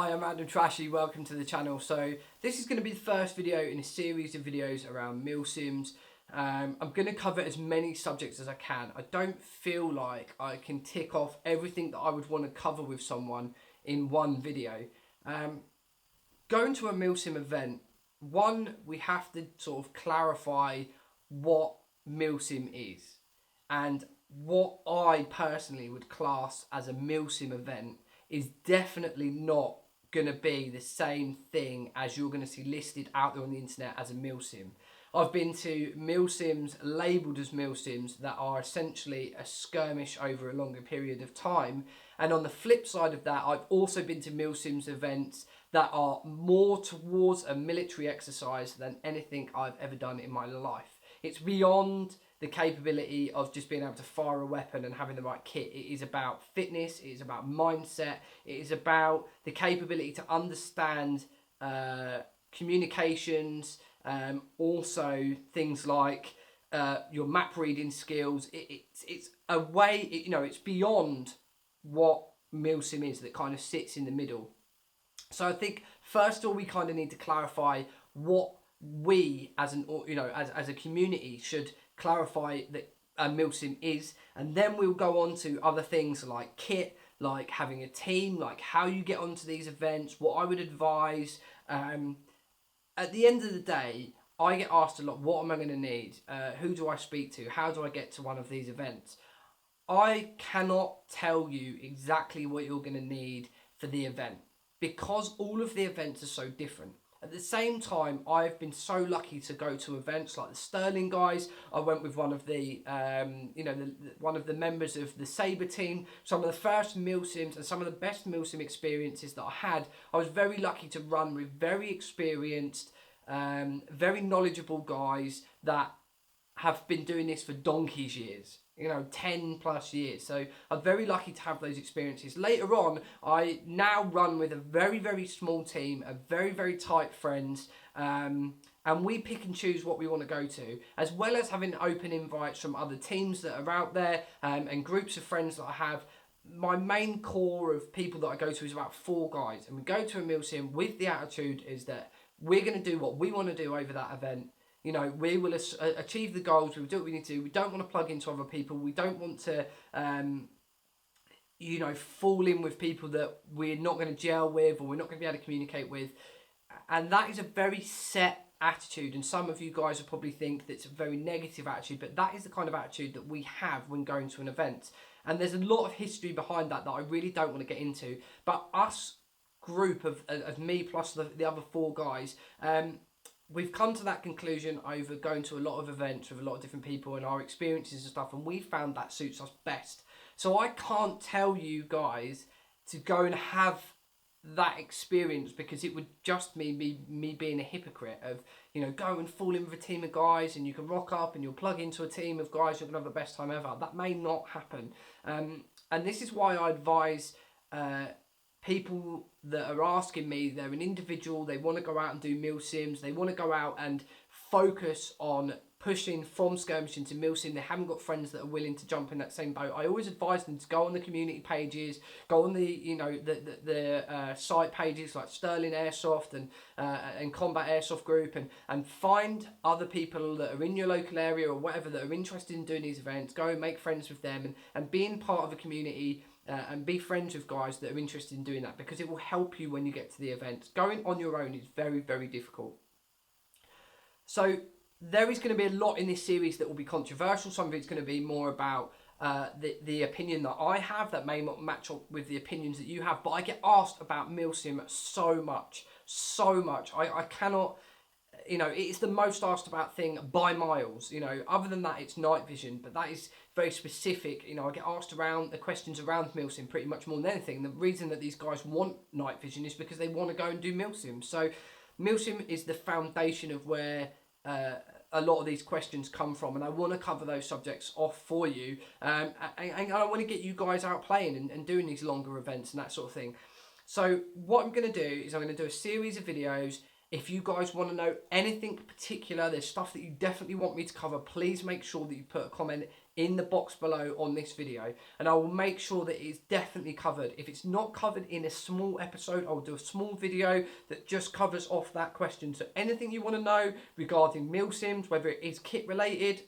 Hi, I'm Random Trashy, welcome to the channel. So this is going to be the first video in a series of videos around milsims. I'm going to cover as many subjects as I can. I don't feel like I can tick off everything that I would want to cover with someone in one video. Going to a milsim event, one, we have to sort of clarify what milsim is and what I personally would class as a milsim event is definitely not going to be the same thing as you're going to see listed out there on the internet as a milsim. I've been to milsims labelled as milsims that are essentially a skirmish over a longer period of time. And on the flip side of that, I've also been to milsims events that are more towards a military exercise than anything I've ever done in my life. It's beyond the capability of just being able to fire a weapon and having the right kit. It is about fitness, it is about mindset, it is about the capability to understand communications, also things like your map reading skills. It's a way, it's beyond what milsim is, that kind of sits in the middle. So I think first of all we kind of need to clarify what we as a community should clarify that a milsim is, and then we'll go on to other things like kit, like having a team, like how you get onto these events, what I would advise. At the end of the day, I get asked a lot, what am I going to need? Who do I speak to? How do I get to one of these events? I cannot tell you exactly what you're going to need for the event because all of the events are so different. At the same time, I've been so lucky to go to events like the Sterling guys. I went with one of the, one of the members of the Sabre team. Some of the first milsims and some of the best milsim experiences that I had. I was very lucky to run with very experienced, very knowledgeable guys that have been doing this for donkey's years. 10 plus years. So I'm very lucky to have those experiences. Later on, I now run with a very, very small team, of very, very tight friends, and we pick and choose what we want to go to, as well as having open invites from other teams that are out there, and groups of friends that I have. My main core of people that I go to is about 4 guys, and we go to a milsim with the attitude is that we're going to do what we want to do over that event. We will achieve the goals. We'll do what we need to do. We don't want to plug into other people. We don't want to, fall in with people that we're not going to gel with or we're not going to be able to communicate with. And that is a very set attitude. And some of you guys will probably think that's a very negative attitude, but that is the kind of attitude that we have when going to an event. And there's a lot of history behind that I really don't want to get into. But us group of me plus the other 4 guys, we've come to that conclusion over going to a lot of events with a lot of different people and our experiences and stuff, and we found that suits us best. So I can't tell you guys to go and have that experience because it would just mean me being a hypocrite of, go and fall in with a team of guys and you can rock up and you'll plug into a team of guys, you're going to have the best time ever. That may not happen. And this is why I advise people that are asking me, they're an individual, they want to go out and do milsims, they want to go out and focus on pushing from skirmishing to milsim, they haven't got friends that are willing to jump in that same boat. I always advise them to go on the community pages, go on the site pages like Sterling Airsoft and Combat Airsoft Group, and find other people that are in your local area or whatever that are interested in doing these events. Go and make friends with them and being part of a community. And be friends with guys that are interested in doing that, because it will help you when you get to the event. Going on your own is very, very difficult. So there is going to be a lot in this series that will be controversial. Some of it's going to be more about the opinion that I have that may not match up with the opinions that you have. But I get asked about milsim so much. I cannot... it's the most asked about thing by miles. Other than that, it's night vision, but that is very specific. I get asked around the questions around milsim pretty much more than anything. The reason that these guys want night vision is because they want to go and do milsim. So milsim is the foundation of where a lot of these questions come from, and I want to cover those subjects off for you. And I want to get you guys out playing and doing these longer events and that sort of thing. So what I'm going to do is I'm going to do a series of videos. If you guys want to know anything particular, there's stuff that you definitely want me to cover, please make sure that you put a comment in the box below on this video, and I will make sure that it is definitely covered. If it's not covered in a small episode, I'll do a small video that just covers off that question. So anything you want to know regarding milsims, whether it is kit related,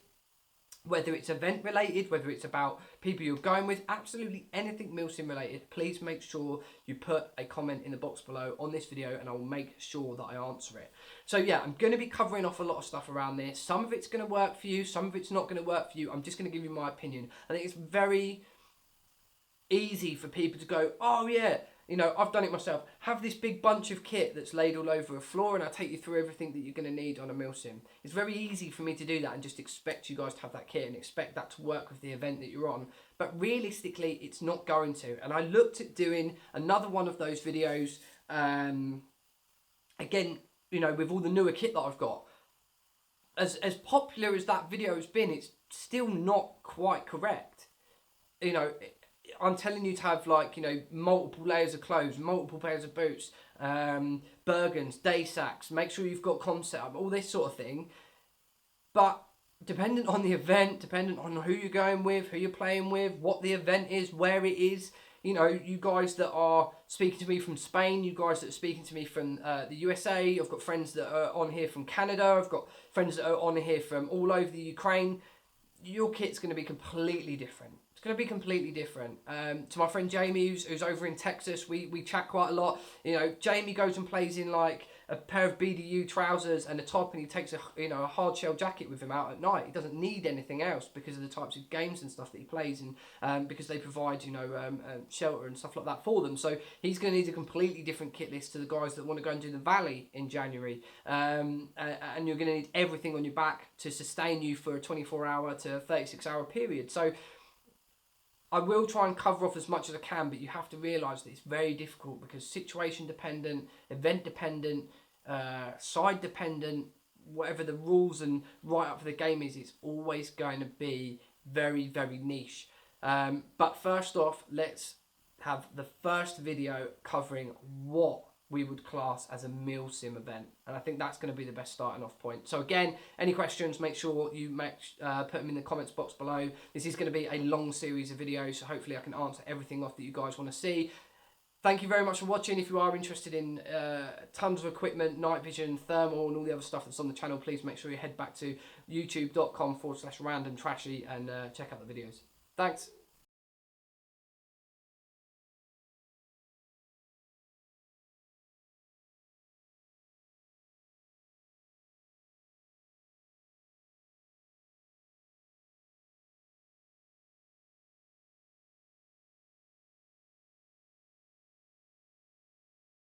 whether it's event related, whether it's about people you're going with, absolutely anything milsim related, please make sure you put a comment in the box below on this video and I will make sure that I answer it. So yeah, I'm going to be covering off a lot of stuff around this. Some of it's going to work for you, some of it's not going to work for you. I'm just going to give you my opinion. I think it's very easy for people to go, oh yeah, you know, I've done it myself. Have this big bunch of kit that's laid all over a floor and I take you through everything that you're going to need on a milsim. It's very easy for me to do that and just expect you guys to have that kit and expect that to work with the event that you're on. But realistically, it's not going to. And I looked at doing another one of those videos, again, you know, with all the newer kit that I've got. As popular as that video has been, it's still not quite correct. You know, I'm telling you to have, like, you know, multiple layers of clothes, multiple pairs of boots, Bergens, day sacks, make sure you've got comm set up, all this sort of thing. But dependent on the event, dependent on who you're going with, who you're playing with, what the event is, where it is, you know, you guys that are speaking to me from Spain, you guys that are speaking to me from the USA, I've got friends that are on here from Canada, I've got friends that are on here from all over the Ukraine. Your kit's going to be completely different. It's going to be completely different. To my friend Jamie, who's over in Texas, we chat quite a lot. You know, Jamie goes and plays in like a pair of BDU trousers and a top, and he takes a hard shell jacket with him out at night. He doesn't need anything else because of the types of games and stuff that he plays, and because they provide shelter and stuff like that for them. So he's going to need a completely different kit list to the guys that want to go and do the Valley in January. And you're going to need everything on your back to sustain you for a 24-hour to 36-hour period. So I will try and cover off as much as I can, but you have to realise that it's very difficult because situation dependent, event dependent, side dependent, whatever the rules and right up for the game is, it's always going to be very, very niche. But first off, let's have the first video covering what we would class as a milsim event, and I think that's going to be the best starting off point. So again, any questions, make sure you put them in the comments box below. This is going to be a long series of videos, so hopefully I can answer everything off that you guys want to see. Thank you very much for watching. If you are interested in tons of equipment, night vision, thermal and all the other stuff that's on the channel, please make sure you head back to youtube.com/randomtrashy and check out the videos. Thanks.